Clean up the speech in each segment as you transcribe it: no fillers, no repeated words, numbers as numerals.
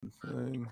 Thing.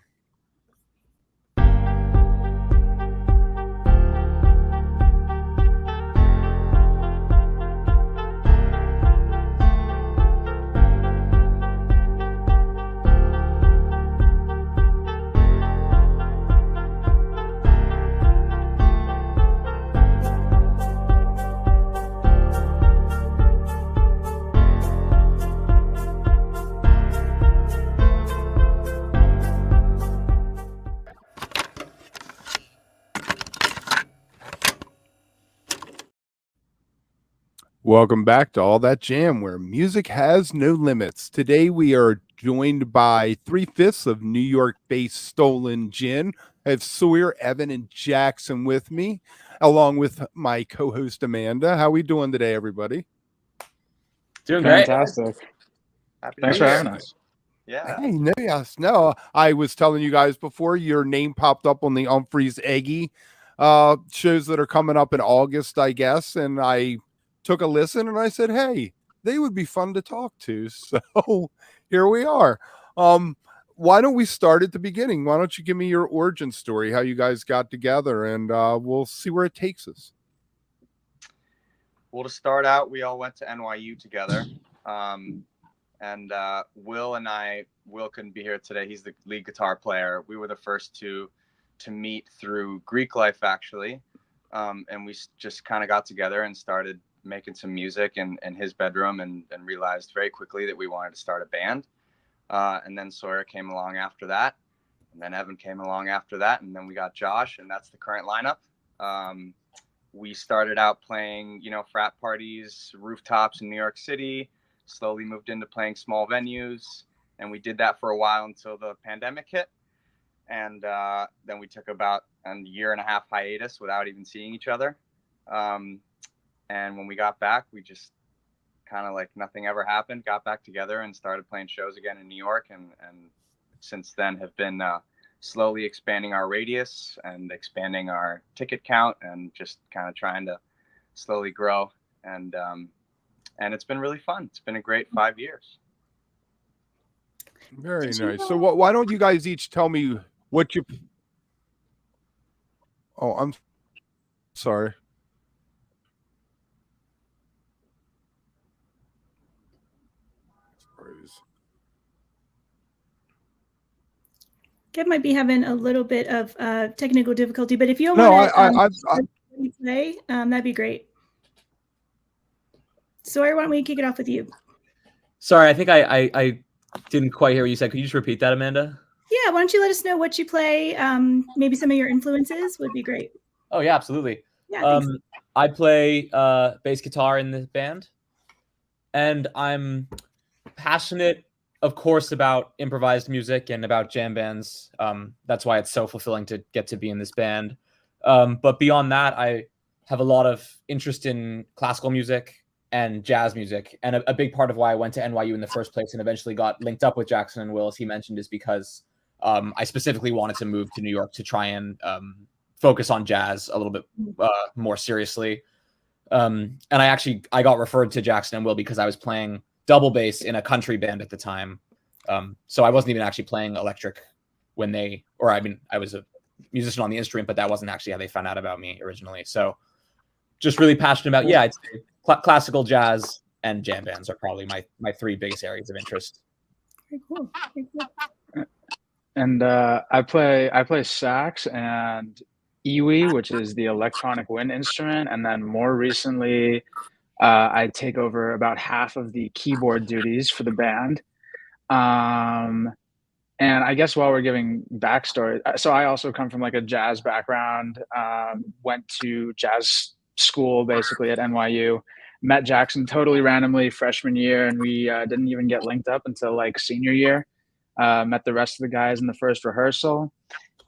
Welcome back to All That Jam, where music has no limits. Today we are joined by 3/5 of New York-based Stolen Gin. I have Sawyer, Evan, and Jackson with me, along with my co-host Amanda. How we doing today, everybody? Doing great. Fantastic. Happy Thanks for having us. Yeah. Hey, no, yes, no. I was telling you guys before your name popped up on the Humphreys Eggy shows that are coming up in August, I guess, and I took a listen and I said, hey, they would be fun to talk to. So here we are. Why don't we start at the beginning? Why don't you give me your origin story, how you guys got together, and we'll see where it takes us. Well, to start out, we all went to NYU together. And Will couldn't be here today. He's the lead guitar player. We were the first to meet through Greek life, actually. And we just kind of got together and started making some music in his bedroom and realized very quickly that we wanted to start a band. And then Sawyer came along after that. And then Evan came along after that. And then we got Josh, and that's the current lineup. We started out playing, frat parties, rooftops in New York City, slowly moved into playing small venues. And we did that for a while until the pandemic hit. And then we took about a year and a half hiatus without even seeing each other. And when we got back, we just kind of like nothing ever happened, got back together and started playing shows again in New York. And since then have been slowly expanding our radius and expanding our ticket count and just kind of trying to slowly grow. And it's been really fun. It's been a great 5 years. Very nice. So why don't you guys each tell me what you... Oh, I'm sorry. Kev might be having a little bit of technical difficulty, but if you No, want I to play, that'd be great. Sawyer, why don't we kick it off with you? Sorry, I think I didn't quite hear what you said. Could you just repeat that, Amanda? Yeah, why don't you let us know what you play? Maybe some of your influences would be great. Oh, yeah, absolutely. Yeah, I play bass guitar in the band, and I'm passionate, of course, about improvised music and about jam bands. That's why it's so fulfilling to get to be in this band. But beyond that, I have a lot of interest in classical music and jazz music. And a big part of why I went to NYU in the first place and eventually got linked up with Jackson and Will, as he mentioned, is because I specifically wanted to move to New York to try and focus on jazz a little bit more seriously. And I got referred to Jackson and Will because I was playing double bass in a country band at the time. So I wasn't even actually playing electric when I was a musician on the instrument, but that wasn't actually how they found out about me originally. So just really passionate about, I'd say classical, jazz, and jam bands are probably my three biggest areas of interest. Very cool. Very cool. And I play sax and iwi, which is the electronic wind instrument, and then more recently, I take over about half of the keyboard duties for the band. And I guess while we're giving backstory, so I also come from like a jazz background. Went to jazz school basically at NYU. Met Jackson totally randomly freshman year, and we didn't even get linked up until like senior year. Met the rest of the guys in the first rehearsal,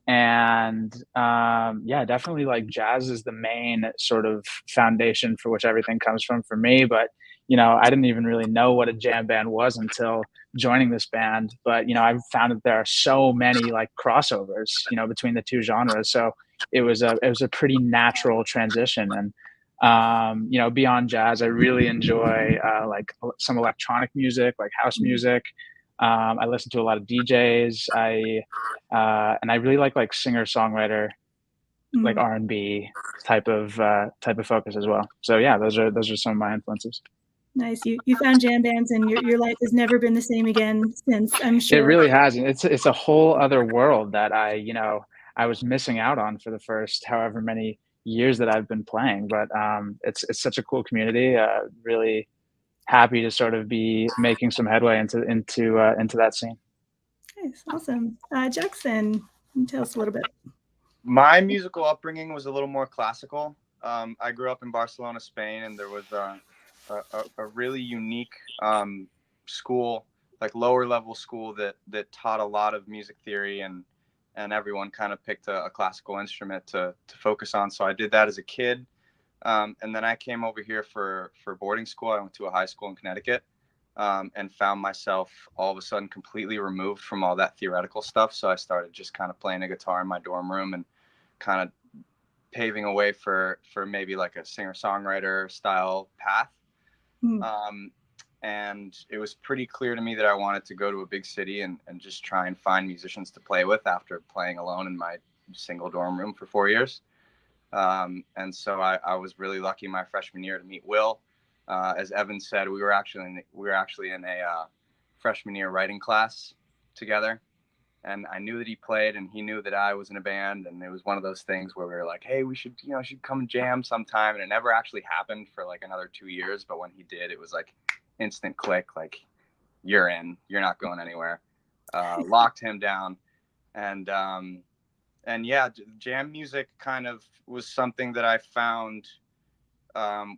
and definitely like jazz is the main sort of foundation for which everything comes from for me. But I didn't even really know what a jam band was until joining this band. But I've found that there are so many like crossovers between the two genres, so it was a pretty natural transition. And beyond jazz, I really enjoy like some electronic music, like house music. I listen to a lot of DJs. And I really like singer-songwriter, like Mm. R&B type of focus as well. So yeah, those are some of my influences. Nice. You found jam bands, and your life has never been the same again since, I'm It sure. really hasn't. It's a whole other world that I was missing out on for the first however many years that I've been playing. But it's such a cool community. Really happy to sort of be making some headway into that scene. Nice. Awesome. Jackson, tell us a little bit. My musical upbringing was a little more classical. I grew up in Barcelona, Spain, and there was a really unique school, like lower level school that taught a lot of music theory, and everyone kind of picked a classical instrument to focus on. So I did that as a kid. And then I came over here for boarding school. I went to a high school in Connecticut, and found myself all of a sudden completely removed from all that theoretical stuff. So I started just kind of playing a guitar in my dorm room and kind of paving a way for maybe like a singer-songwriter style path. Mm. And it was pretty clear to me that I wanted to go to a big city and just try and find musicians to play with after playing alone in my single dorm room for 4 years. And so I was really lucky my freshman year to meet Will. As Evan said, we were actually in a freshman year writing class together, and I knew that he played, and he knew that I was in a band, and it was one of those things where we were like, hey, we should come jam sometime. And it never actually happened for like another 2 years, but when he did, it was like instant click, like you're in, you're not going anywhere. Locked him down. And yeah, jam music kind of was something that I found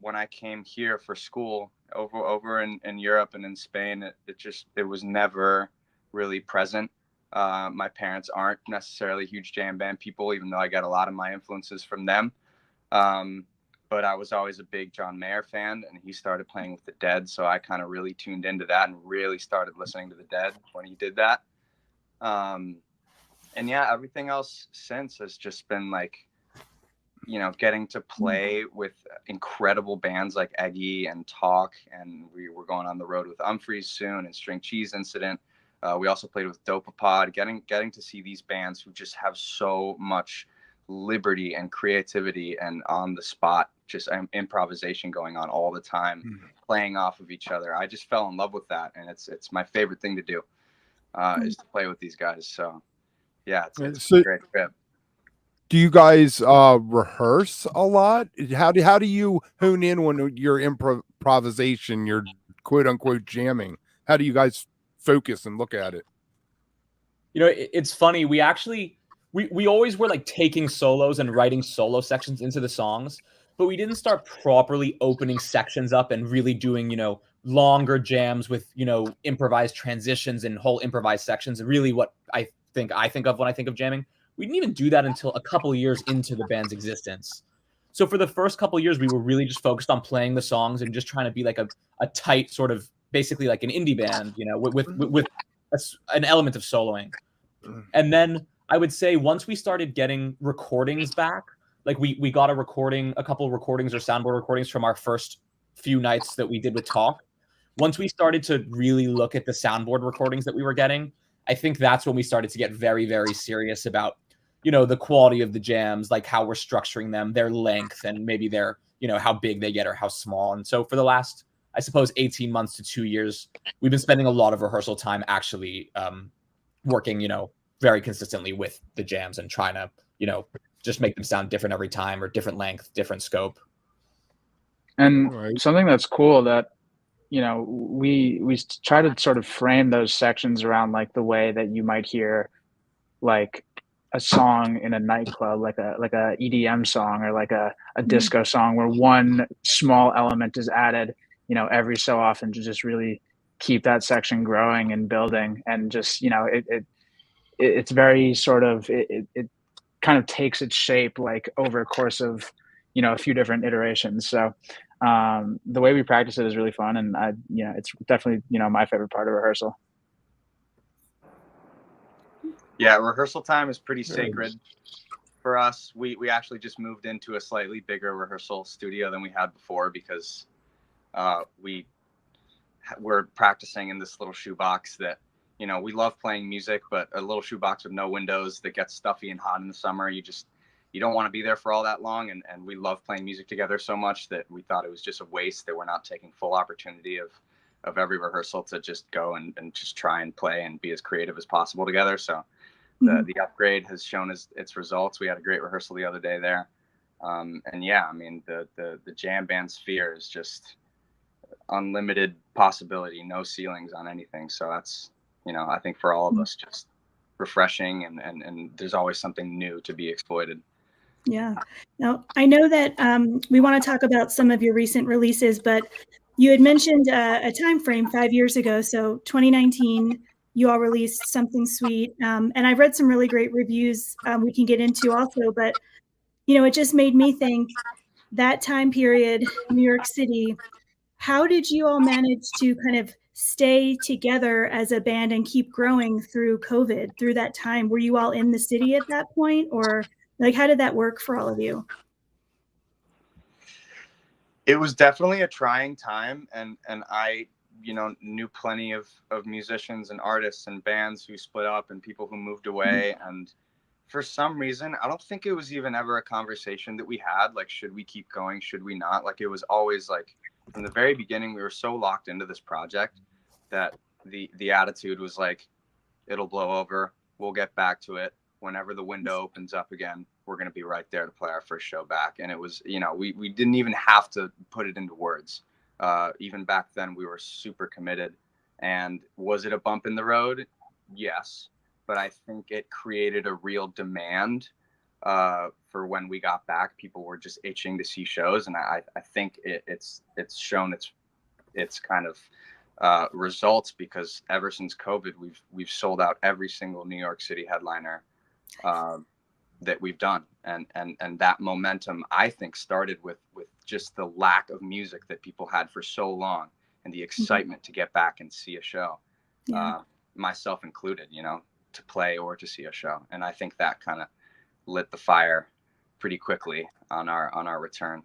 when I came here for school over in Europe and in Spain. It was never really present. My parents aren't necessarily huge jam band people, even though I got a lot of my influences from them. But I was always a big John Mayer fan, and he started playing with the Dead, so I kind of really tuned into that and really started listening to the Dead when he did that. And yeah, everything else since has just been like, getting to play with incredible bands like Eggy and Talk, and we're going on the road with Umphreys soon, and String Cheese Incident. We also played with Dopapod. Getting to see these bands who just have so much liberty and creativity and on the spot, just improvisation going on all the time, playing off of each other. I just fell in love with that, and it's my favorite thing to do, is to play with these guys. So yeah, it's a great trip. Do you guys rehearse a lot? How do you hone in when your improvisation, your quote unquote jamming? How do you guys focus and look at it? It's funny. We actually we always were like taking solos and writing solo sections into the songs, but we didn't start properly opening sections up and really doing, longer jams with, improvised transitions and whole improvised sections. And really what I think of when I think of jamming. We didn't even do that until a couple years into the band's existence. So for the first couple of years, we were really just focused on playing the songs and just trying to be like a tight sort of, basically like an indie band, with an element of soloing. And then I would say once we started getting recordings back, like we got a couple of recordings or soundboard recordings from our first few nights that we did with Talk. Once we started to really look at the soundboard recordings that we were getting, I think that's when we started to get very, very serious about, the quality of the jams, like how we're structuring them, their length, and maybe their, how big they get or how small. And so for the last, I suppose, 18 months to 2 years, we've been spending a lot of rehearsal time actually working, very consistently with the jams and trying to, just make them sound different every time, or different length, different scope. And something that's cool that, we try to sort of frame those sections around like the way that you might hear like a song in a nightclub, like a EDM song, or like a disco song, where one small element is added, every so often, to just really keep that section growing and building. And just, it's very sort of, it kind of takes its shape like over a course of, a few different iterations. So the way we practice it is really fun, and it's definitely, my favorite part of rehearsal. Yeah, rehearsal time is pretty sacred for us. We actually just moved into a slightly bigger rehearsal studio than we had before, because we're practicing in this little shoebox that, you know, we love playing music, but a little shoebox with no windows that gets stuffy and hot in the summer, you don't want to be there for all that long. And we love playing music together so much that we thought it was just a waste that we're not taking full opportunity of every rehearsal to just go and just try and play and be as creative as possible together. So the upgrade has shown its results. We had a great rehearsal the other day there. And yeah, I mean, the jam band sphere is just unlimited possibility, no ceilings on anything. So that's, you know, I think for all of us, just refreshing, and there's always something new to be exploited. Yeah. Now, I know that we want to talk about some of your recent releases, but you had mentioned a time frame 5 years ago. So 2019, you all released Something Sweet. And I've read some really great reviews we can get into also. But, you know, it just made me think that time period, New York City, how did you all manage to kind of stay together as a band and keep growing through COVID, through that time? Were you all in the city at that point, or like, how did that work for all of you? It was definitely a trying time, and I, you know, knew plenty of musicians and artists and bands who split up and people who moved away. And for some reason, I don't think it was even ever a conversation that we had, like, should we keep going, should we not? Like, it was always like, from the very beginning, we were so locked into this project that the attitude was like, it'll blow over, we'll get back to it whenever the window opens up again. We're going to be right there to play our first show back. And it was, you know, we didn't even have to put it into words. Even back then, we were super committed. And was it a bump in the road? Yes. But I think it created a real demand for when we got back. People were just itching to see shows. And I think it's shown its kind of results, because ever since COVID, we've sold out every single New York City headliner that we've done, and that momentum, I think, started with just the lack of music that people had for so long, and the excitement to get back and see a show, myself included, you know, to play or to see a show. And I think that kind of lit the fire pretty quickly on our return.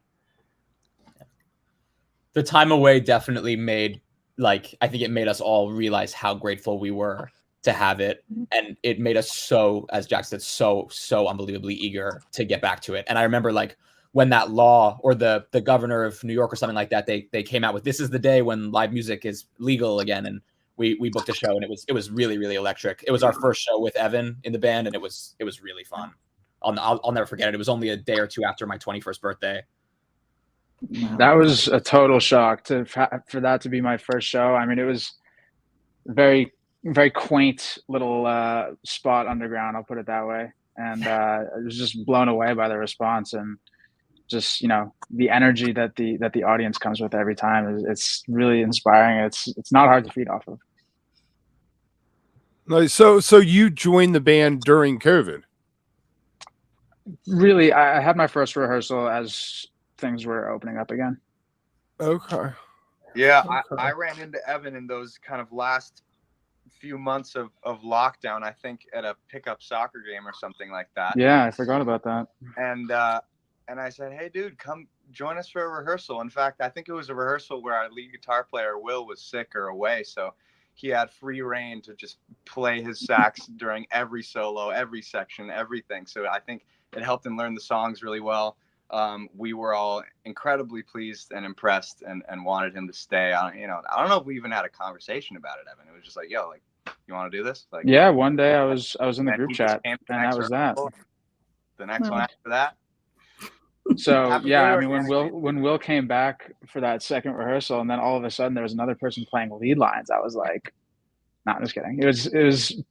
The time away definitely made, like, I think it made us all realize how grateful we were to have it, and it made us so, as Jack said, so unbelievably eager to get back to it. And I remember, like, when that law, or the governor of New York or something like that, they came out with, this is the day when live music is legal again, and we booked a show, and it was really, really electric. It was our first show with Evan in the band, and it was really fun. I'll never forget it. It was only a day or two after my 21st birthday. That was a total shock for that to be my first show. I mean, it was very quaint little spot underground, I'll put it that way. And I was just blown away by the response, and just, you know, the energy that the audience comes with every time it's really inspiring. It's not hard to feed off of. So you joined the band during COVID? Really, I had my first rehearsal as things were opening up again. Okay. Yeah, I ran into Evan in those kind of last few months of lockdown, I think at a pickup soccer game or something like that. Yeah, I forgot about that. And I said, hey dude, come join us for a rehearsal. In fact, I think it was a rehearsal where our lead guitar player Will was sick or away, so he had free reign to just play his sax during every solo, every section, everything. So I think it helped him learn the songs really well. We were all incredibly pleased and impressed, and wanted him to stay. I don't know if we even had a conversation about it, Evan. It was just like, yo, like, you want to do this? Like, yeah, one day I was in the group chat, and that was that. The next one after that. So yeah, I mean, when Will came back for that second rehearsal, and then all of a sudden there was another person playing lead lines, I was like, no, I'm just kidding. It was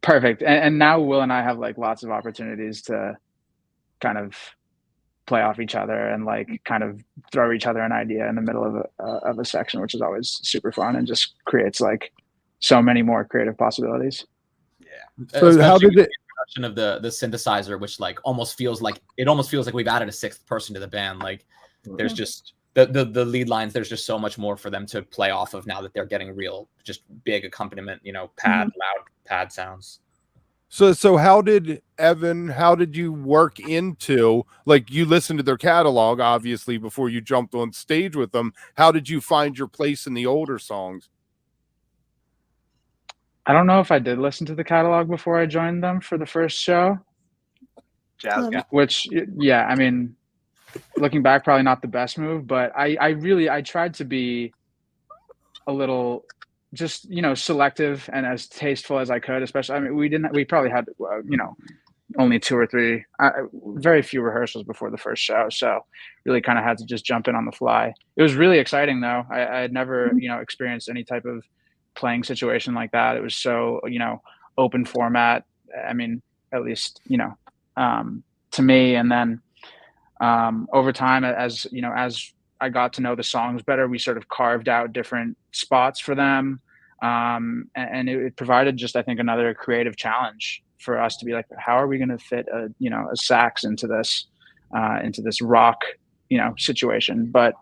perfect. And now Will and I have, like, lots of opportunities to kind of play off each other and, like, kind of throw each other an idea in the middle of a section, which is always super fun and just creates, like, so many more creative possibilities. Yeah. So how did it? Of the synthesizer, which almost feels like we've added a sixth person to the band. Like, there's just the lead lines, there's just so much more for them to play off of now that they're getting real, just big accompaniment, you know, loud pad sounds. So how did you work into, like, you listened to their catalog obviously before you jumped on stage with them. How did you find your place in the older songs? I don't know if I did listen to the catalog before I joined them for the first show, Jazz Love guy. it. which, yeah, I mean, looking back, probably not the best move, but I tried to be a little just, selective and as tasteful as I could, especially, I mean, we probably had, only 2 or 3, very few rehearsals before the first show. So really kind of had to just jump in on the fly. It was really exciting though. I had never, experienced any type of playing situation like that. It was so, open format. I mean, at least, to me. And then over time, as I got to know the songs better, we sort of carved out different spots for them. And it provided just, I think, another creative challenge for us to be like, how are we going to fit a sax into this rock, situation? But,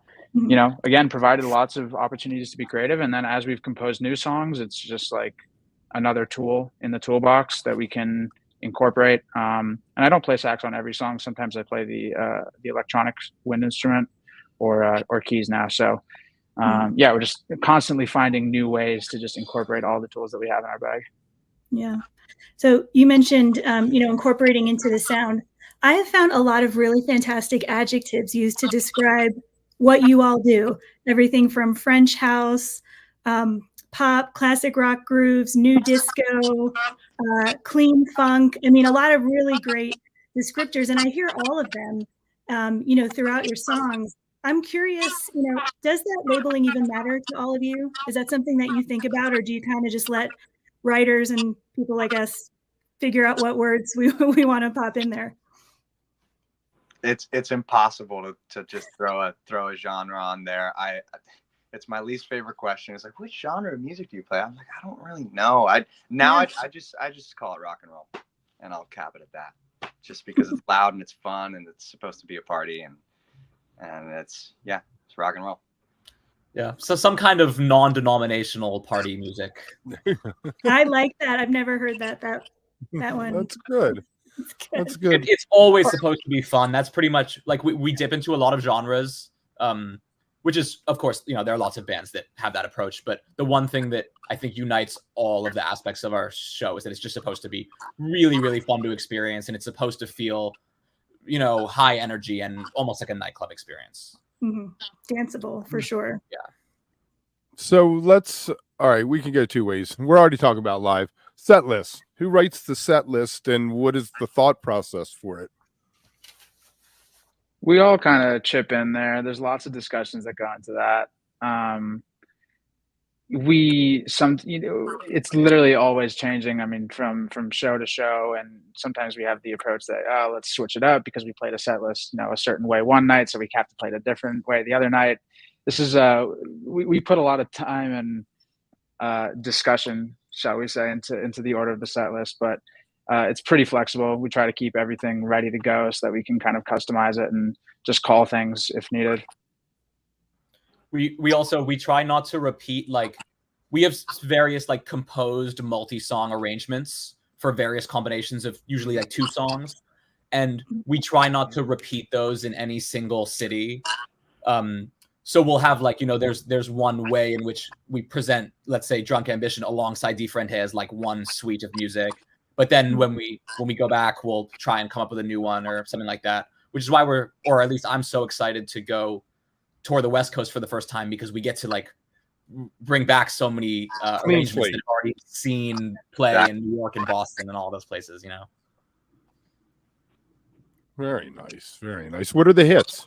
again, provided lots of opportunities to be creative. And then as we've composed new songs, it's just like another tool in the toolbox that we can incorporate. And I don't play sax on every song. Sometimes I play the electronic wind instrument or keys now. So yeah, we're just constantly finding new ways to just incorporate all the tools that we have in our bag. Yeah. So you mentioned, incorporating into the sound. I have found a lot of really fantastic adjectives used to describe what you all do. Everything from French house, pop, classic rock grooves, new disco, clean funk. I mean, a lot of really great descriptors, and I hear all of them, throughout your songs. I'm curious, does that labeling even matter to all of you? Is that something that you think about, or do you kind of just let writers and people like us figure out what words we want to pop in there? It's impossible to just throw a genre on there. It's my least favorite question. It's like, which genre of music do you play? I'm like, I don't really know. I just call it rock and roll, and I'll cap it at that. Just because it's loud and it's fun and it's supposed to be a party, and it's rock and roll. Yeah, so some kind of non-denominational party music. I like that. I've never heard that one. That's good. That's good. It's always supposed to be fun. That's pretty much like we dip into a lot of genres, which is, of course, there are lots of bands that have that approach. But the one thing that I think unites all of the aspects of our show is that it's just supposed to be really, really fun to experience, and it's supposed to feel, high energy and almost like a nightclub experience. Mm-hmm. Danceable for sure. Yeah. So all right, we can go 2 ways. We're already talking about live set lists. Who writes the set list and what is the thought process for it? We all kind of chip in there. There's lots of discussions that go into that. It's literally always changing. I mean, from show to show, and sometimes we have the approach that, let's switch it up because we played a set list, a certain way one night, so we have to play it a different way the other night. This is we put a lot of time and discussion, shall we say, into the order of the set list, but it's pretty flexible. We try to keep everything ready to go so that we can kind of customize it and just call things if needed. We try not to repeat, like, we have various like composed multi-song arrangements for various combinations of usually like 2 songs, and we try not to repeat those in any single city. So we'll have like, there's one way in which we present, let's say, Drunk Ambition alongside Di Frente as like one suite of music. But then when we go back, we'll try and come up with a new one or something like that, which is why or at least I'm so excited to go tour the West Coast for the first time, because we get to like bring back so many arrangements that I've already seen play in New York and Boston and all those places, Very nice. Very nice. What are the hits?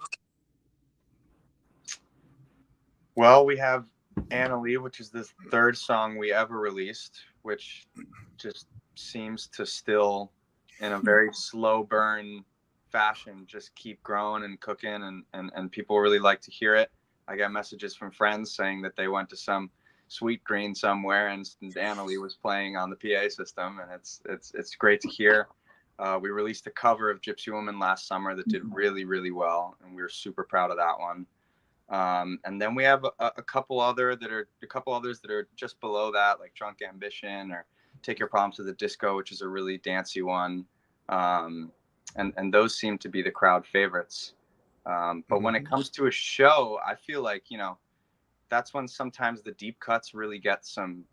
Well, we have Anna Lee, which is the 3rd song we ever released, which just seems to still, in a very slow burn fashion, just keep growing and cooking, and people really like to hear it. I got messages from friends saying that they went to some Sweet Green somewhere and Anna Lee was playing on the PA system, and it's great to hear. We released a cover of Gypsy Woman last summer that did really, really well, and we were super proud of that one. And then we have a couple others that are just below that, like Drunk Ambition or Take Your Problems to the Disco, which is a really dancey one. And those seem to be the crowd favorites. But when it comes to a show, I feel like, that's when sometimes the deep cuts really get some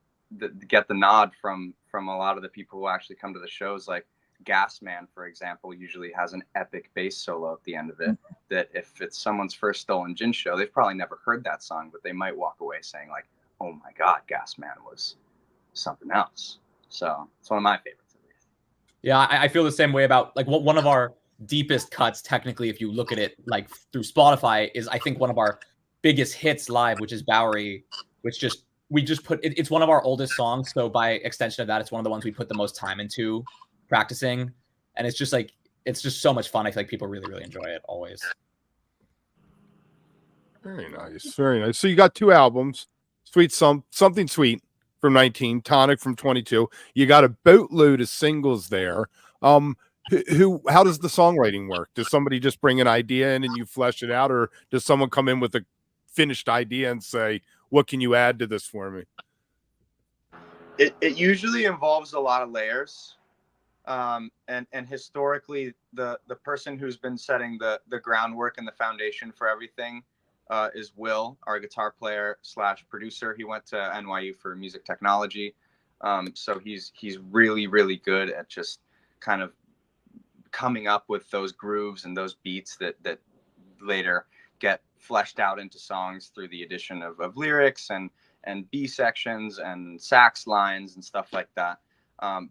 get the nod from a lot of the people who actually come to the shows. Like Gas Man, for example, usually has an epic bass solo at the end of it. That if it's someone's first Stolen Gin show, they've probably never heard that song, but they might walk away saying like, "Oh my God, Gas Man was something else." So it's one of my favorites, at least. Yeah, I feel the same way about like one of our deepest cuts, technically, if you look at it like through Spotify, is I think one of our biggest hits live, which is Bowery, which we just put it's one of our oldest songs. So by extension of that, it's one of the ones we put the most time into practicing. And it's just so much fun. I feel like people really, really enjoy it always. Very nice. Very nice. So you got 2 albums, Something Sweet from 19, Tonic from 22. You got a boatload of singles there. How does the songwriting work? Does somebody just bring an idea in and you flesh it out, or does someone come in with a finished idea and say, what can you add to this for me? It usually involves a lot of layers. And historically, the person who's been setting the groundwork and the foundation for everything is Will, our guitar player / producer. He went to NYU for music technology. So he's really, really good at just kind of coming up with those grooves and those beats that later get fleshed out into songs through the addition of lyrics and B sections and sax lines and stuff like that.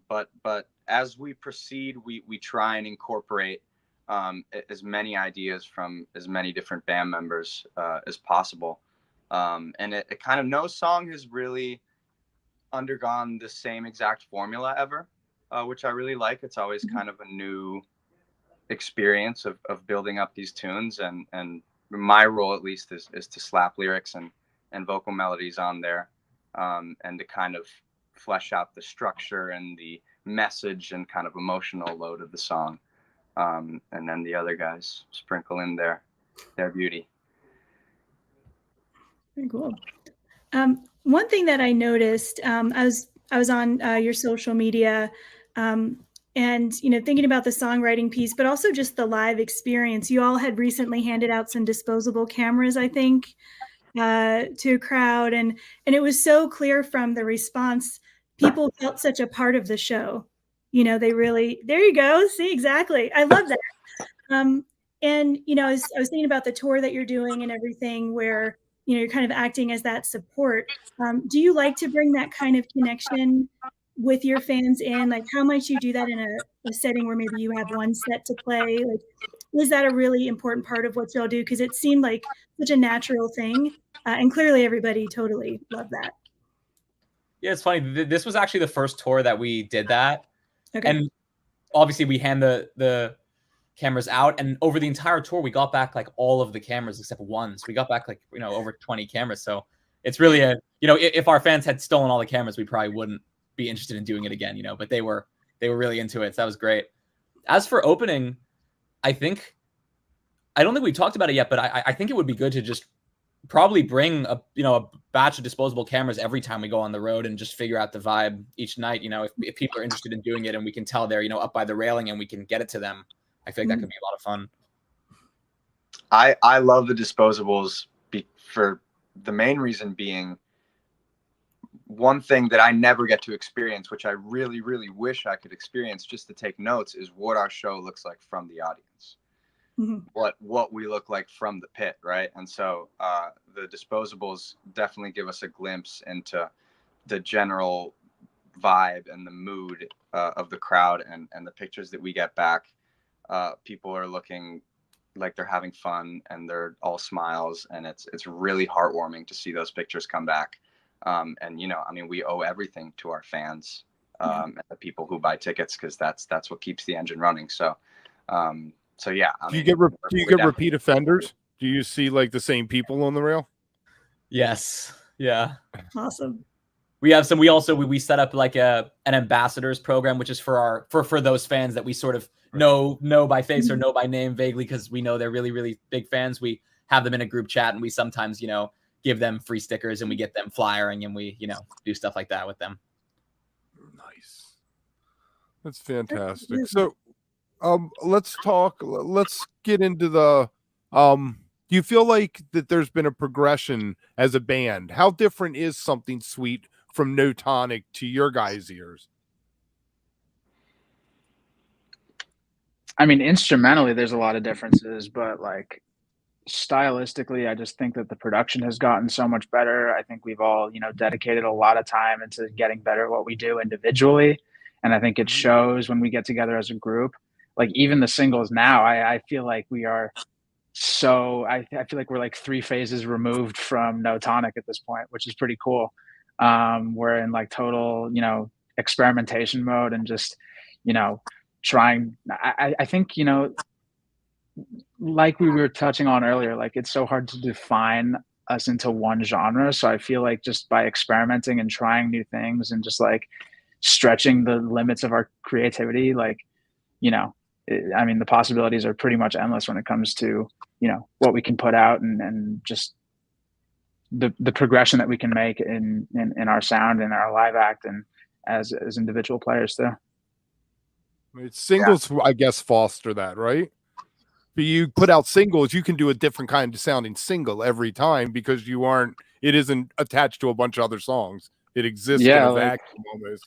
But as we proceed, we try and incorporate as many ideas from as many different band members as possible. And it kind of, no song has really undergone the same exact formula ever, which I really like. It's always kind of a new experience of building up these tunes. And my role, at least, is to slap lyrics and vocal melodies on there, and to kind of flesh out the structure and the message and kind of emotional load of the song. And then the other guys sprinkle in their beauty. Very cool. One thing that I noticed, I was on your social media, and thinking about the songwriting piece, but also just the live experience. You all had recently handed out some disposable cameras, I think, to a crowd, and it was so clear from the response. People felt such a part of the show. They really, there you go. See, exactly. I love that. And, I was thinking about the tour that you're doing and everything where, you're kind of acting as that support. Do you like to bring that kind of connection with your fans in? Like, how might you do that in a setting where maybe you have one set to play? Like, is that a really important part of what y'all do? Because it seemed like such a natural thing. And clearly everybody totally loved that. Yeah, it's funny. This was actually the first tour that we did that. Okay. And obviously we hand the cameras out, and over the entire tour we got back like all of the cameras except one. So we got back like over 20 cameras. So it's really if our fans had stolen all the cameras, we probably wouldn't be interested in doing it again, but they were really into it. So that was great. As for opening, I don't think we talked about it yet, but I think it would be good to just probably bring a batch of disposable cameras every time we go on the road and just figure out the vibe each night. If people are interested in doing it and we can tell they're up by the railing and we can get it to them, I feel like that could be a lot of fun. I love the disposables for the main reason being, one thing that I never get to experience, which I really, really wish I could experience just to take notes, is what our show looks like from the audience. Mm-hmm. What we look like from the pit, right? And so the disposables definitely give us a glimpse into the general vibe and the mood of the crowd, and the pictures that we get back. People are looking like they're having fun and they're all smiles, and it's really heartwarming to see those pictures come back. And we owe everything to our fans, and the people who buy tickets, because that's what keeps the engine running. So yeah. Do you get repeat offenders? Do you see like the same people on the rail? Yes. Yeah. Awesome. We have some. We set up like an ambassadors program, which is for those fans that we sort of know by face or know by name vaguely, because we know they're really, really big fans. We have them in a group chat, and we sometimes give them free stickers, and we get them flyering, and we do stuff like that with them. Nice. That's fantastic. So let's get into the do you feel like that there's been a progression as a band? How different is Something Sweet from No Tonic to your guys' ears? I mean, instrumentally, there's a lot of differences, but like stylistically, I just think that the production has gotten so much better. I think we've all, dedicated a lot of time into getting better at what we do individually. And I think it shows when we get together as a group. Like even the singles now, I feel like we are I feel like we're like 3 phases removed from No Tonic at this point, which is pretty cool. We're in like total, experimentation mode and just, trying. I think, like we were touching on earlier, like it's so hard to define us into one genre. So I feel like just by experimenting and trying new things and just like stretching the limits of our creativity, like, I mean, the possibilities are pretty much endless when it comes to, what we can put out and just the progression that we can make in our sound and our live act and as individual players too. It's singles, I guess, foster that, right? But you put out singles, you can do a different kind of sounding single every time because it isn't attached to a bunch of other songs. It exists in a vacuum almost.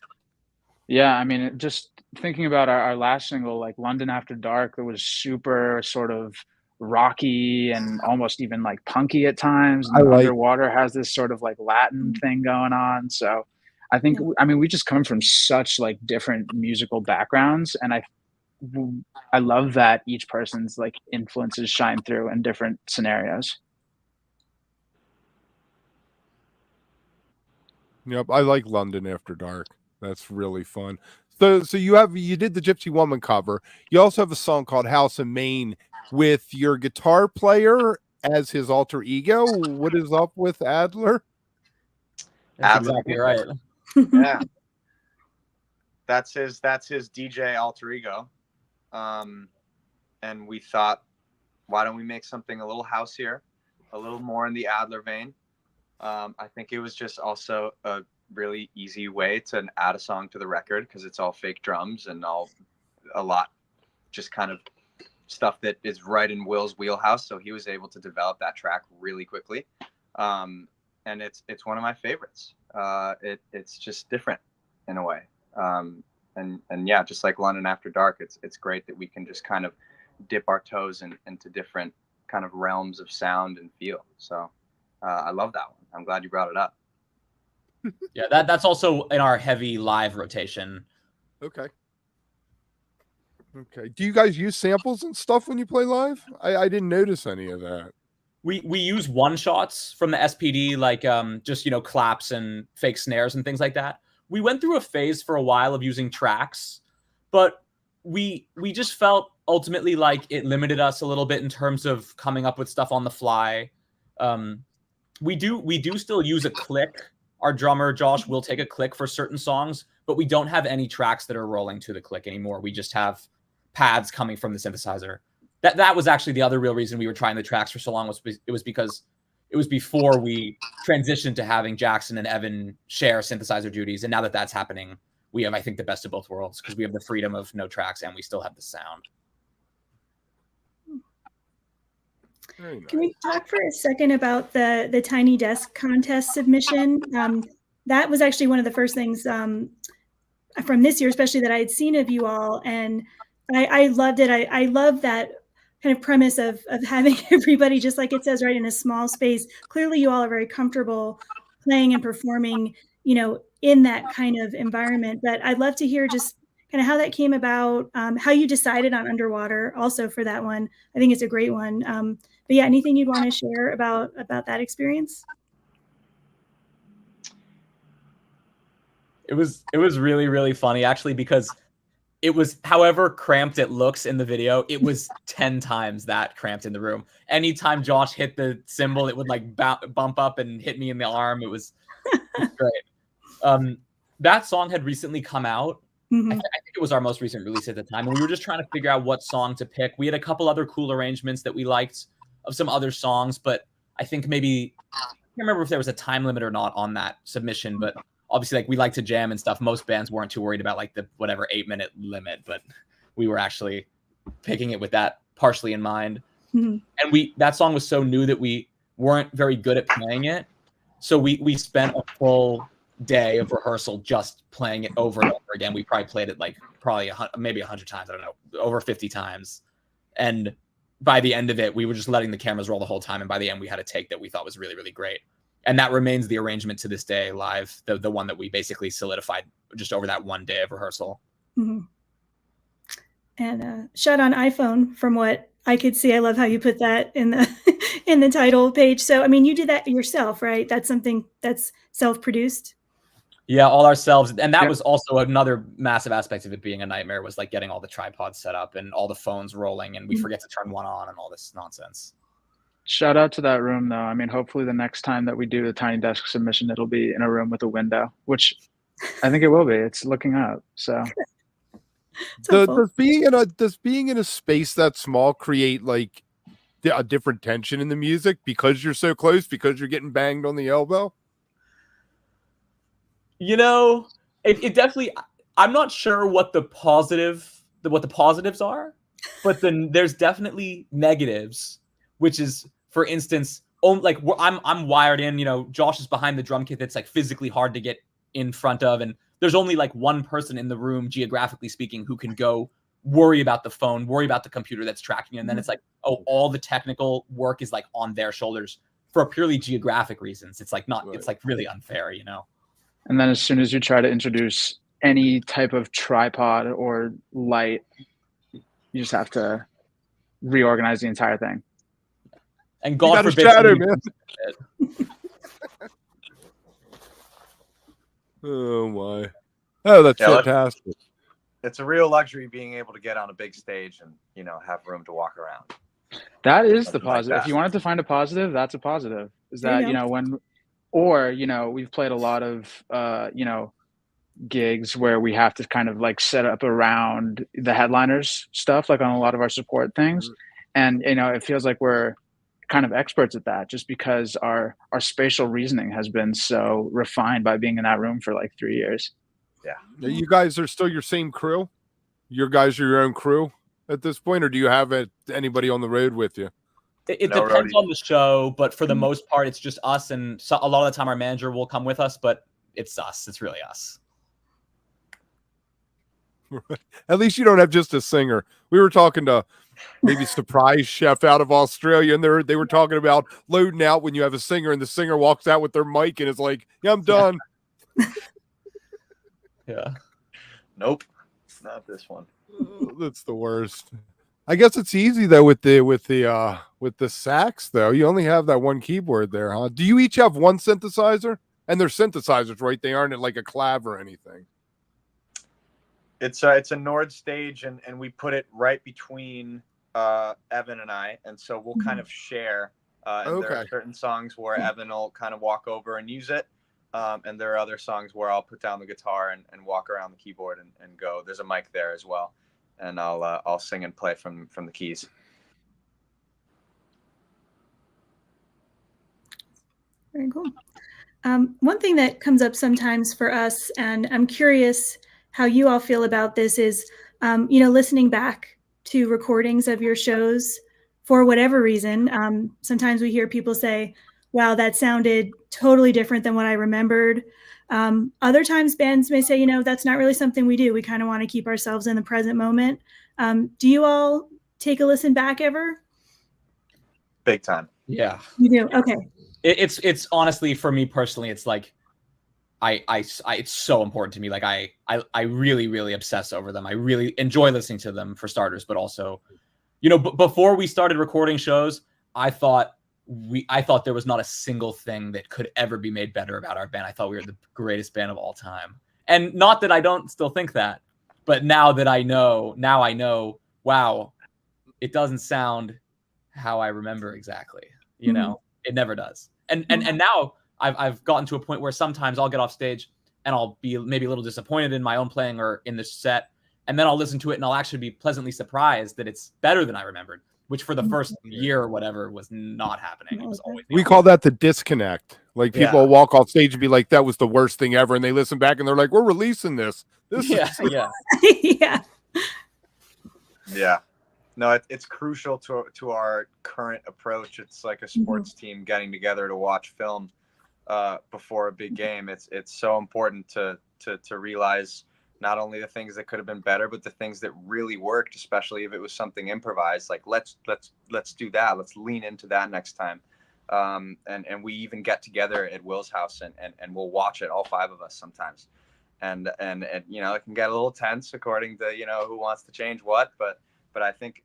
Yeah, I mean, just thinking about our last single, like London After Dark, that was super sort of rocky and almost even like punky at times. And Underwater has this sort of like Latin thing going on. So I think, I mean, we just come from such like different musical backgrounds. And I love that each person's like influences shine through in different scenarios. Yep, I like London After Dark. That's really fun. So you did the Gypsy Woman cover. You also have a song called House of Maine with your guitar player as his alter ego. What is up with Adler? That's exactly right. Yeah. That's his DJ alter ego. And we thought, why don't we make something a little houseier, a little more in the Adler vein? I think it was just also a really easy way to add a song to the record because it's all fake drums and a lot just kind of stuff that is right in Will's wheelhouse. So he was able to develop that track really quickly. And it's one of my favorites. It's just different in a way. And yeah, just like London After Dark, it's great that we can just kind of dip our toes into different kind of realms of sound and feel. So I love that one. I'm glad you brought it up. Yeah, that's also in our heavy live rotation. Okay. Do you guys use samples and stuff when you play live? I didn't notice any of that. We use one shots from the SPD, like just claps and fake snares and things like that. We went through a phase for a while of using tracks, but we just felt ultimately like it limited us a little bit in terms of coming up with stuff on the fly. We do still use a click. Our drummer Josh will take a click for certain songs, but we don't have any tracks that are rolling to the click anymore. We just have pads coming from the synthesizer. That was actually the other real reason we were trying the tracks for so long, was because it was before we transitioned to having Jackson and Evan share synthesizer duties. And now that that's happening, we have, I think, the best of both worlds because we have the freedom of no tracks and we still have the sound. Nice. Can we talk for a second about the Tiny Desk contest submission? That was actually one of the first things from this year, especially that I had seen of you all, and I loved it. I love that kind of premise of having everybody, just like it says, right, in a small space. Clearly, you all are very comfortable playing and performing, in that kind of environment. But I'd love to hear just kind of how that came about, how you decided on Underwater also for that one. I think it's a great one. But yeah, anything you'd want to share about that experience? It was really, really funny, actually, because it was, however cramped it looks in the video, it was 10 times that cramped in the room. Anytime Josh hit the cymbal, it would like bump up and hit me in the arm. It was great. That song had recently come out. Mm-hmm. I think it was our most recent release at the time. And we were just trying to figure out what song to pick. We had a couple other cool arrangements that we liked of some other songs, but I think maybe, I can't remember if there was a time limit or not on that submission, but obviously, like, we like to jam and stuff. Most bands weren't too worried about like the whatever 8-minute limit, but we were actually picking it with that partially in mind. Mm-hmm. And that song was so new that we weren't very good at playing it. So we spent a full day of rehearsal just playing it over and over again. We probably played it like maybe 100 times. I don't know, over 50 times. And by the end of it, we were just letting the cameras roll the whole time. And by the end, we had a take that we thought was really, really great. And that remains the arrangement to this day live, the one that we basically solidified just over that one day of rehearsal. Mm-hmm. And shot on iPhone, from what I could see. I love how you put that in the in the title page. So, I mean, you did that yourself, right? That's something that's self-produced. Yeah, all ourselves. And that was also another massive aspect of it being a nightmare, was like getting all the tripods set up and all the phones rolling, and we forget to turn one on and all this nonsense. Shout out to that room, though. I mean, hopefully the next time that we do the Tiny Desk submission, it'll be in a room with a window, which I think it will be. It's looking up. So does being in a space that small create like a different tension in the music because you're so close, because you're getting banged on the elbow? You know, it definitely, I'm not sure what the positives are, but then there's definitely negatives, which is, for instance, like I'm wired in, you know, Josh is behind the drum kit that's like physically hard to get in front of, and there's only like one person in the room, geographically speaking, who can go worry about the phone, worry about the computer that's tracking, and then it's like, oh, all the technical work is like on their shoulders for purely geographic reasons. It's like not, it's like really unfair, you know. And then as soon as you try to introduce any type of tripod or light, you just have to reorganize the entire thing. And God forbid, shadow, man. Oh my! Oh, that's fantastic. It's a real luxury being able to get on a big stage and, you know, have room to walk around. That is the positive. Like that. If you wanted to find a positive, that's a positive. Is that, you know, you know, we've played a lot of, you know, gigs where we have to kind of like set up around the headliners stuff, like on a lot of our support things. And, you know, it feels like we're kind of experts at that just because our spatial reasoning has been so refined by being in that room for like 3 years. Yeah. You guys are still your same crew? Your guys are your own crew at this point, or do you have anybody on the road with you? It depends on the show, but for the most part, it's just us. And so a lot of the time our manager will come with us, but it's us. It's really us. At least you don't have just a singer. We were talking to maybe Surprise Chef out of Australia, and they were talking about loading out when you have a singer and the singer walks out with their mic and is like, yeah, I'm done. Yeah. Nope. Not this one. That's the worst. I guess it's easy though with the sax though. You only have that one keyboard there, huh? Do you each have one synthesizer? And they're synthesizers, right? They aren't like a clav or anything. It's a Nord stage, and we put it right between Evan and I, and so we'll kind of share. And there are certain songs where Evan will kind of walk over and use it, and there are other songs where I'll put down the guitar and walk around the keyboard and go. There's a mic there as well, and I'll sing and play from the keys. Very cool. One thing that comes up sometimes for us, and I'm curious how you all feel about this, is, you know, listening back to recordings of your shows for whatever reason. Sometimes we hear people say, wow, that sounded totally different than what I remembered. Other times bands may say, you know, that's not really something we do. We kind of want to keep ourselves in the present moment. Do you all take a listen back ever? Big time. Yeah. You do? Okay. It's honestly, for me personally, it's like, it's so important to me. Like I really, really obsess over them. I really enjoy listening to them, for starters, but also, you know, before we started recording shows, I thought there was not a single thing that could ever be made better about our band. I thought we were the greatest band of all time. And not that I don't still think that, but now I know, wow, it doesn't sound how I remember exactly. You know, it never does. And now I've gotten to a point where sometimes I'll get off stage and I'll be maybe a little disappointed in my own playing or in the set. And then I'll listen to it and I'll actually be pleasantly surprised that it's better than I remembered, which for the first year or whatever was not happening. It was always we call that the disconnect. Like people will walk off stage and be like, that was the worst thing ever. And they listen back and they're like, we're releasing this. Yeah. Yeah. No, it's crucial to our current approach. It's like a sports team getting together to watch film. before a big game. It's so important to realize not only the things that could have been better, but the things that really worked, especially if it was something improvised. Like let's do that. Let's lean into that next time. And we even get together at Will's house and we'll watch it, all 5 of us sometimes. And you know, it can get a little tense according to, you know, who wants to change what, but I think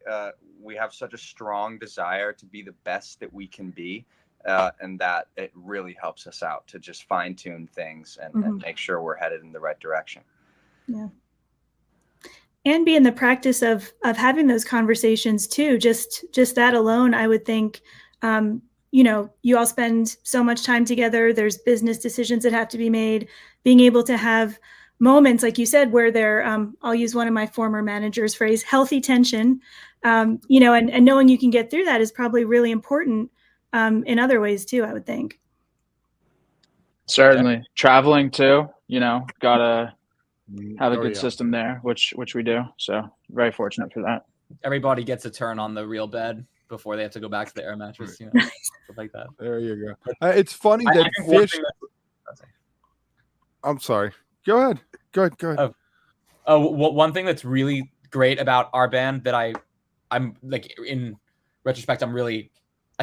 we have such a strong desire to be the best that we can be, and that it really helps us out to just fine tune things and make sure we're headed in the right direction. Yeah. And be in the practice of having those conversations too. Just that alone, I would think, you know, you all spend so much time together. There's business decisions that have to be made. Being able to have moments, like you said, where there, I'll use one of my former managers' phrase, healthy tension, you know, and knowing you can get through that is probably really important in other ways too, I would think. Certainly. Traveling too, you know, gotta have a good yeah. system there, which we do. So very fortunate for that. Everybody gets a turn on the real bed before they have to go back to the air mattress, you know, stuff like that. There you go. It's funny I that think one Fish. thing that- I'm sorry. Go ahead. Go ahead. One thing that's really great about our band that I'm like, in retrospect, I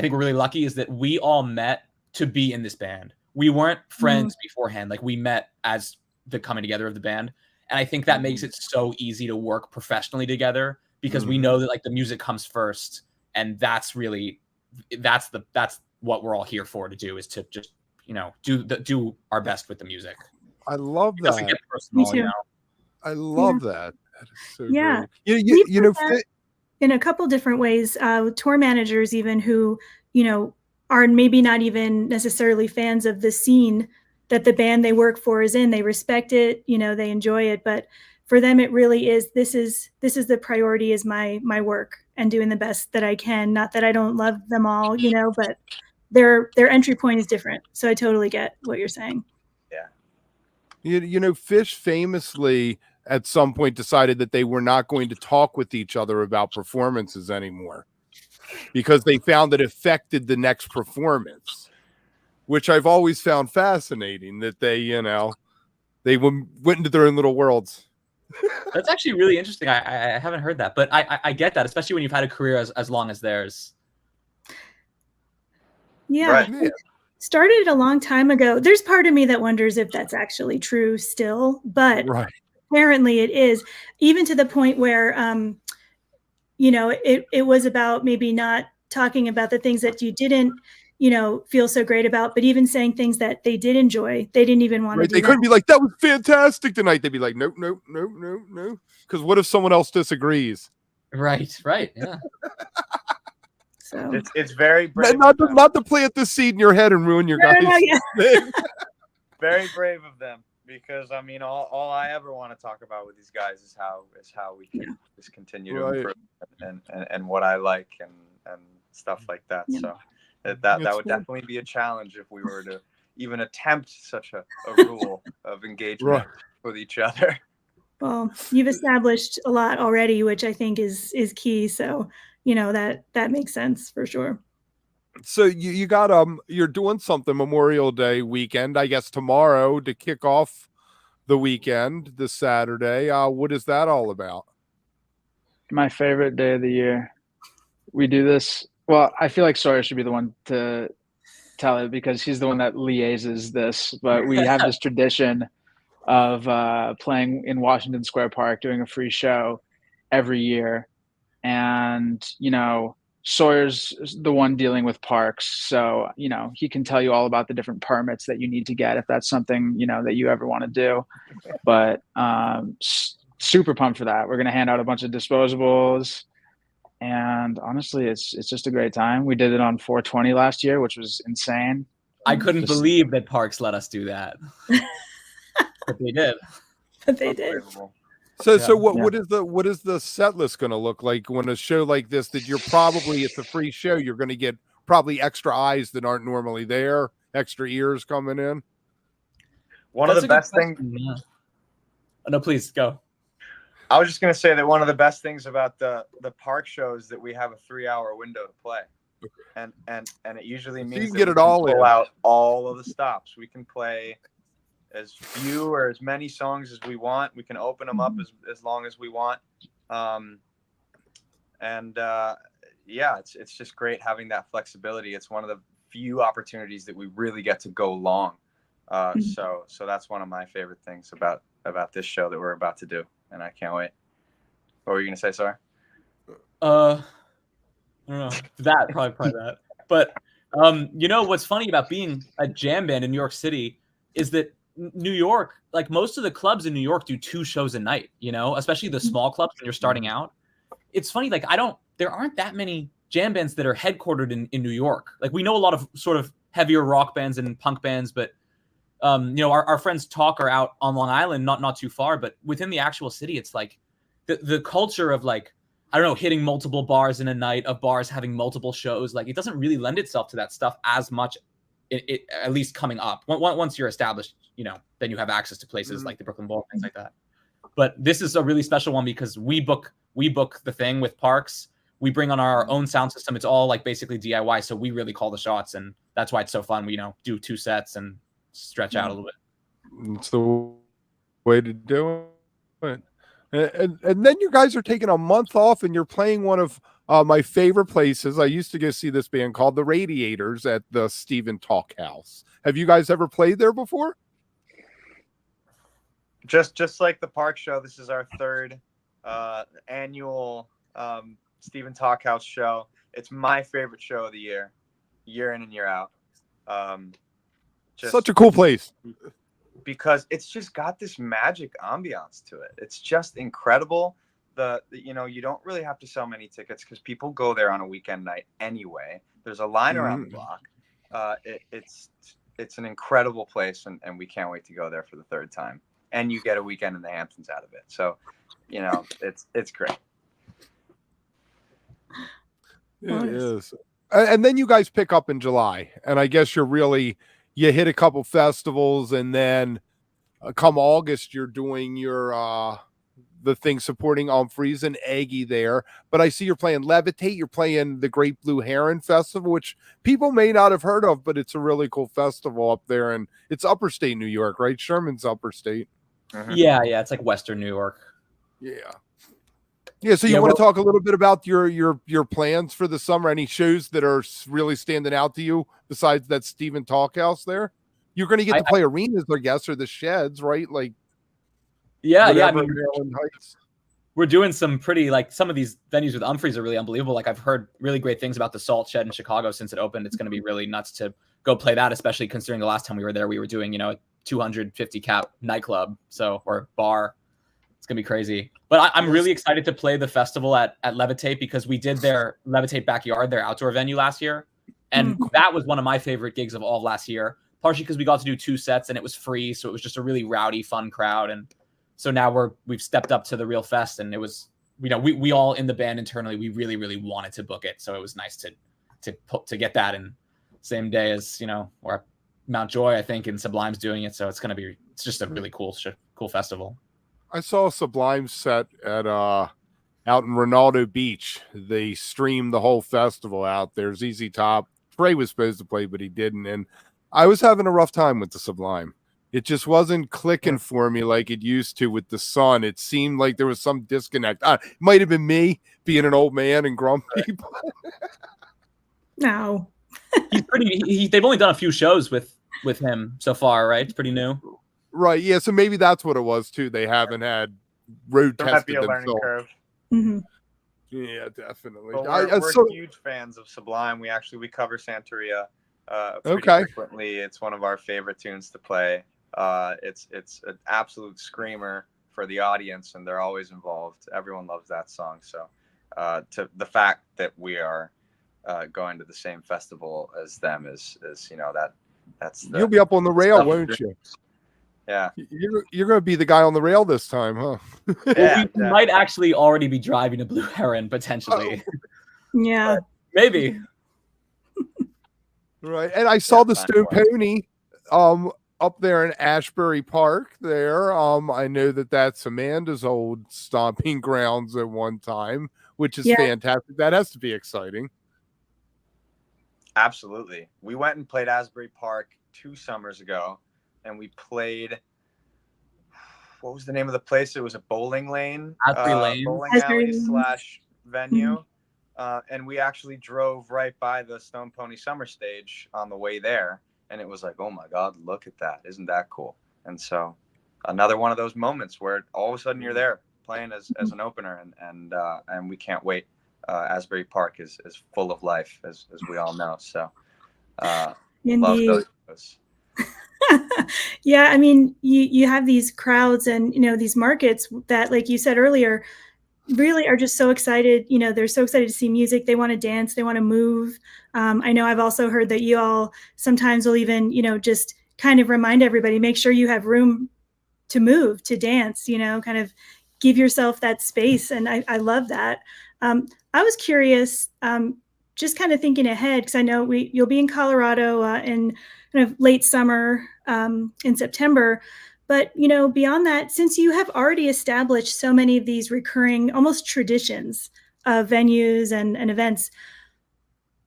think we're really lucky, is that we all met to be in this band. We weren't friends beforehand. Like, we met as the coming together of the band. And I think that makes it so easy to work professionally together, because we know that like the music comes first, and that's what we're all here for to do, is to just, you know, do our best with the music. I love It doesn't that. get personal, you know. I love that. That is so Yeah. great. You know, in a couple different ways, tour managers even who, you know, are maybe not even necessarily fans of the scene that the band they work for is in. They respect it, you know, they enjoy it, but for them it really is, this is the priority, is my work and doing the best that I can. Not that I don't love them all, you know, but their entry point is different. So I totally get what you're saying. Yeah. You know, Fish famously at some point decided that they were not going to talk with each other about performances anymore, because they found it affected the next performance, which I've always found fascinating, that they, you know, they went into their own little worlds. That's actually really interesting. I haven't heard that, but I get that, especially when you've had a career as long as theirs. Yeah. Right. Yeah. Started a long time ago. There's part of me that wonders if that's actually true still, but Right. apparently it is, even to the point where, you know, it was about maybe not talking about the things that you didn't, you know, feel so great about, but even saying things that they did enjoy. They didn't even want to Right. do They that. couldn't be like, that was fantastic tonight. They'd be like, nope. Because what if someone else disagrees? Right. Yeah. So It's very brave. Not to plant the seed in your head and ruin your guys' yeah. thing. Very brave of them, because I mean, all I ever want to talk about with these guys is how we can just continue to improve and what I like and stuff like that. Yeah. So that would definitely be a challenge if we were to even attempt such a rule of engagement with each other. Well, you've established a lot already, which I think is key. So, you know, that makes sense for sure. So you got you're doing something Memorial Day weekend, I guess tomorrow, to kick off the weekend, this Saturday. What is that all about? My favorite day of the year. We do this. Well, I feel like Sawyer should be the one to tell it, because he's the one that liaises this. But we have this tradition of playing in Washington Square Park, doing a free show every year. And, you know, Sawyer's the one dealing with parks. So, you know, he can tell you all about the different permits that you need to get if that's something, you know, that you ever want to do. But super pumped for that. We're going to hand out a bunch of disposables. And honestly, it's just a great time. We did it on 420 last year, which was insane. I couldn't believe that Parks let us do that. But they did. But they did. So what is the set list going to look like when a show like this, that you're probably, it's a free show, you're going to get probably extra eyes that aren't normally there, extra ears coming in? One of the best things. Yeah. Oh, no, please go. I was just going to say that one of the best things about the park shows that we have a 3-hour window to play. and it usually So you means can that get we it all pull in. out all of the stops. We can play as few or as many songs as we want. We can open them up as long as we want. Yeah, it's just great having that flexibility. It's one of the few opportunities that we really get to go long. So that's one of my favorite things about this show that we're about to do, and I can't wait. What were you gonna say, sorry? I don't know. That probably that. But you know what's funny about being a jam band in New York City is that New York, like most of the clubs in New York, do 2 shows a night. You know, especially the small clubs when you're starting out. It's funny, like there aren't that many jam bands that are headquartered in New York. Like we know a lot of sort of heavier rock bands and punk bands, but you know, our friends Talk are out on Long Island, not too far, but within the actual city, it's like the culture of like, I don't know, hitting multiple bars in a night, of bars having multiple shows. Like it doesn't really lend itself to that stuff as much. At least coming up. Once you're established, you know, then you have access to places like the Brooklyn Bowl, things like that. But this is a really special one because we book the thing with Parks. We bring on our own sound system. It's all like basically DIY. So we really call the shots, and that's why it's so fun. We, you know, do 2 sets and stretch out a little bit. It's the way to do it. And then you guys are taking a month off and you're playing one of my favorite places. I used to go see this band called the Radiators at the Stephen Talk House. Have you guys ever played there before? Just like the Park show, this is our 3rd annual Stephen Talk House show. It's my favorite show of the year in and year out. Such a cool place. Because it's just got this magic ambiance to it. It's just incredible. You know, you don't really have to sell many tickets because people go there on a weekend night anyway. There's a line around the block. It's an incredible place, and we can't wait to go there for the 3rd time. And you get a weekend in the Hamptons out of it. So, you know, it's great. It is. And then you guys pick up in July, and I guess you hit a couple festivals, and then come August, you're doing your the thing supporting Humphreys and Aggie there. But I see you're playing Levitate. You're playing the Great Blue Heron Festival, which people may not have heard of, but it's a really cool festival up there, and it's upper state New York, right? Sherman's upper state. Yeah, it's like Western New York. Yeah. So you want to talk a little bit about your plans for the summer? Any shows that are really standing out to you besides that Stephen Talk House there? You're going to get to play arenas, I guess, or the sheds, right? Like, yeah. I mean, Heights. We're doing some pretty, like, some of these venues with Humphreys are really unbelievable. Like, I've heard really great things about the Salt Shed in Chicago since it opened. It's going to be really nuts to go play that, especially considering the last time we were there, we were doing, you know, a 250 cap nightclub, or bar. It's gonna be crazy. But I'm really excited to play the festival at Levitate because we did their Levitate Backyard, their outdoor venue last year. And that was one of my favorite gigs of all of last year, partially because we got to do 2 sets and it was free. So it was just a really rowdy, fun crowd. And so now we've stepped up to the real fest, and it was, you know, we all in the band internally, we really, really wanted to book it. So it was nice to get that in same day as, you know, or Mount Joy, I think, and Sublime's doing it. So it's just a really cool festival. I saw a Sublime set at out in Ronaldo Beach. They streamed the whole festival out there. ZZ Top. Trey was supposed to play, but he didn't. And I was having a rough time with the Sublime. It just wasn't clicking for me like it used to with the sun. It seemed like there was some disconnect. It might have been me being an old man and grumpy. No. They've only done a few shows with him so far, right? It's pretty new. Right. Yeah. So maybe that's what it was too. They haven't had road There tested might be a learning themselves. curve. Yeah, definitely. But we're huge fans of Sublime. We cover Santeria pretty frequently. It's one of our favorite tunes to play. It's an absolute screamer for the audience, and they're always involved. Everyone loves that song. So to the fact that we are going to the same festival as them is you know, that's you'll be up on the rail, won't you? Yeah, you're going to be the guy on the rail this time, huh? We might actually already be driving a Blue Heron potentially. Yeah, maybe. Right, and I saw the Stone Pony up there in Ashbury Park. There, I know that's Amanda's old stomping grounds at one time, which is fantastic. That has to be exciting. Absolutely. We went and played Asbury Park 2 summers ago, and we played. What was the name of the place? It was a bowling lane, Asbury Lane. bowling Asbury alley Lane. / venue, and we actually drove right by the Stone Pony Summer Stage on the way there, and it was like, oh my God, look at that! Isn't that cool? And so, another one of those moments where all of a sudden you're there playing as an opener, and we can't wait. Asbury Park is full of life, as we all know. So, love Indeed. those shows. Yeah, I mean, you have these crowds and, you know, these markets that, like you said earlier, really are just so excited. You know, they're so excited to see music. They want to dance. They want to move. I know I've also heard that you all sometimes will even, you know, just kind of remind everybody, make sure you have room to move, to dance, you know, kind of give yourself that space. And I love that. I was curious, just kind of thinking ahead, because I know you'll be in Colorado in kind of late summer in September. But, you know, beyond that, since you have already established so many of these recurring, almost traditions of venues and events,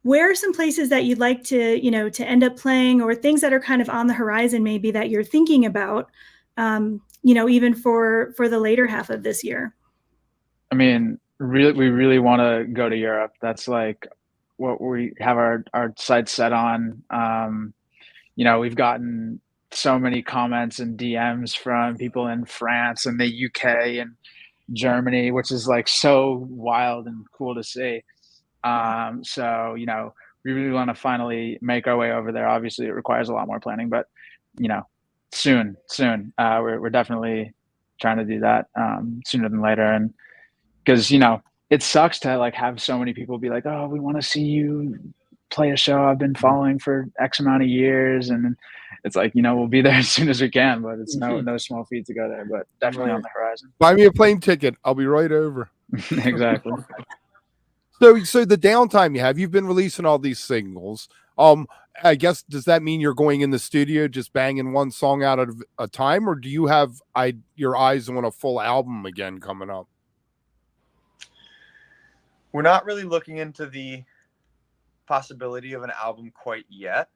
where are some places that you'd like to, you know, to end up playing, or things that are kind of on the horizon maybe that you're thinking about, you know, even for the later half of this year? I mean, we really want to go to Europe. That's like what we have our sights set on. You know, we've gotten so many comments and DMs from people in France and the UK and Germany, which is like so wild and cool to see. So, you know, we really want to finally make our way over there. Obviously, it requires a lot more planning, but, you know, soon. We're definitely trying to do that sooner than later. And because, you know, it sucks to like have so many people be like, oh, we want to see you play a show I've been following for X amount of years. And it's like, you know, we'll be there as soon as we can, but it's no small feat to go there, but definitely on the horizon. Buy me a plane ticket. I'll be right over. Exactly. So the downtime you've been releasing all these singles. I guess, does that mean you're going in the studio just banging one song out at a time, or do you have your eyes on a full album again coming up? We're not really looking into the possibility of an album quite yet,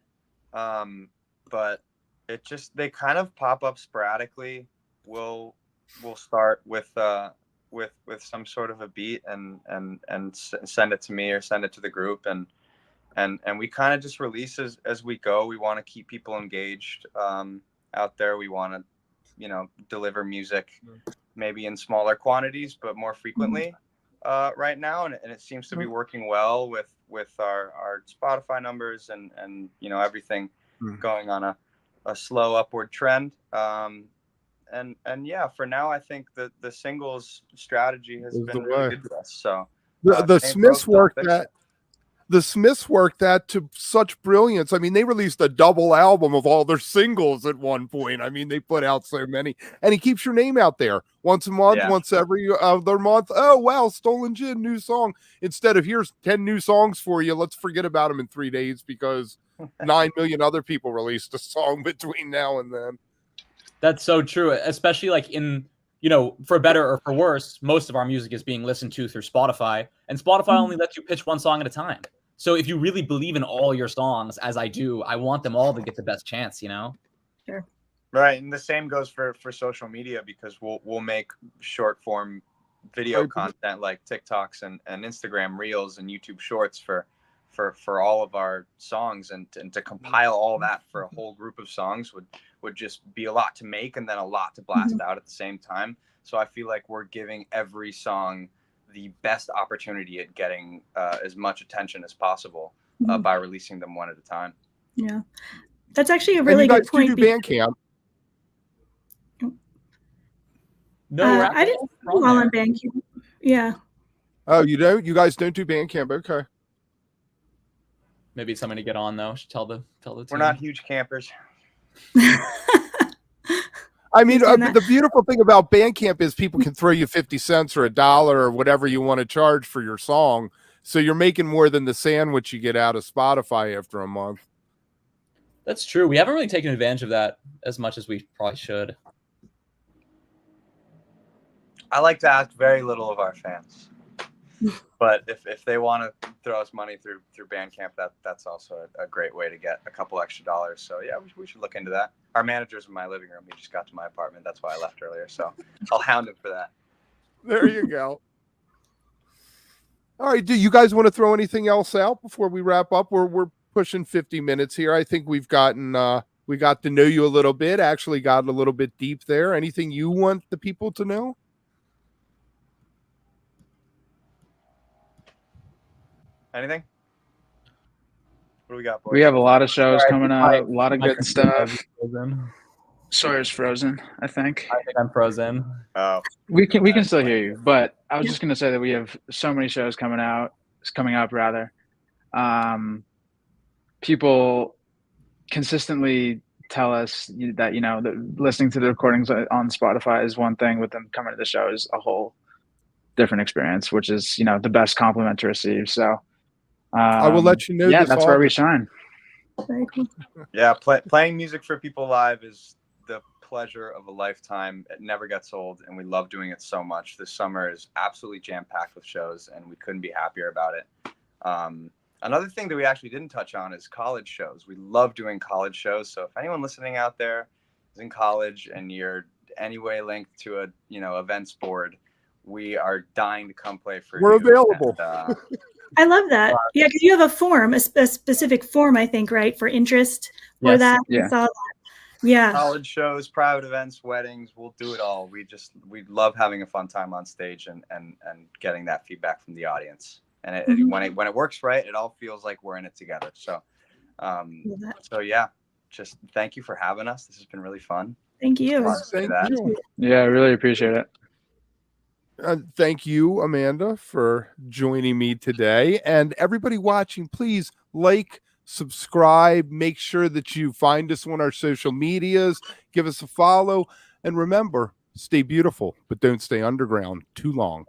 but they kind of pop up sporadically. We'll start with some sort of a beat and send it to me or send it to the group, and we kind of just release as we go. We want to keep people engaged out there. We want to, you know, deliver music maybe in smaller quantities but more frequently right now, and it seems to be working well with our Spotify numbers and you know, everything going on a slow upward trend. And yeah, for now, I think that the singles strategy has been really good to us. So the Smiths worked that to such brilliance. I mean, they released a double album of all their singles at one point. I mean, they put out so many, and he keeps your name out there once a month, once every other month. Oh, wow, Stolen Gin, new song. Instead of here's 10 new songs for you, let's forget about them in 3 days because 9 million other people released a song between now and then. That's so true, especially like in, you know, for better or for worse, most of our music is being listened to through Spotify, and Spotify only lets you pitch one song at a time. So if you really believe in all your songs, as I do, I want them all to get the best chance, you know? Sure. Right. And the same goes for social media, because we'll make short form video content like TikToks and Instagram Reels and YouTube Shorts for all of our songs, and to compile all that for a whole group of songs would just be a lot to make, and then a lot to blast out at the same time. So I feel like we're giving every song the best opportunity at getting as much attention as possible by releasing them one at a time. Yeah, that's actually a really good point. Do Bandcamp? No, I didn't do all on Bandcamp. Yeah. Oh, you don't? You guys don't do Bandcamp? Okay. Maybe it's something to get on though. Should tell the team. We're not huge campers. I mean, the beautiful thing about Bandcamp is people can throw you 50 cents or $1 or whatever you want to charge for your song. So you're making more than the sandwich you get out of Spotify after a month. That's true. We haven't really taken advantage of that as much as we probably should. I like to ask very little of our fans. But if they want to throw us money through Bandcamp, that's also a great way to get a couple extra dollars. So yeah, we should look into that. Our manager's in my living room. He just got to my apartment. That's why I left earlier. So I'll hound him for that. There you go. All right. Do you guys want to throw anything else out before we wrap up? We're pushing 50 minutes here. I think we've gotten we got to know you a little bit. Actually, got a little bit deep there. Anything you want the people to know? Anything? What do we got, boys? We have a lot of shows Sorry, coming my- out, a lot of my good computer stuff. is frozen. Sawyer's frozen, I think. I think I'm frozen. Oh, We can still hear you, but I was just gonna say that we have so many shows coming up rather. People consistently tell us that that listening to the recordings on Spotify is one thing, but then coming to the show is a whole different experience, which is the best compliment to receive. So I will let you know. Yeah, this that's where we August. shine. Very cool. yeah. Playing music for people live is the pleasure of a lifetime. It never gets old, and we love doing it so much. This summer is absolutely jam-packed with shows, and we couldn't be happier about it. Another thing that we actually didn't touch on is college shows. We love doing college shows. So if anyone listening out there is in college and you're anyway linked to a events board, we are dying to come play for you. We're available. And, I love that. Yeah, because you have a form, a specific form, I think, right, for interest for Yes, that. yeah. I saw that. Yeah. college shows, private events, weddings, we'll do it all. We love having a fun time on stage and getting that feedback from the audience. And when it works right, it all feels like we're in it together. So, Love that. so yeah, just thank you for having us. This has been really fun. Thank you. Fun to do Thank that. you. Yeah, I really appreciate it. Thank you, Amanda, for joining me today. And everybody watching, please like, subscribe, make sure that you find us on our social medias, give us a follow, and remember, stay beautiful, but don't stay underground too long.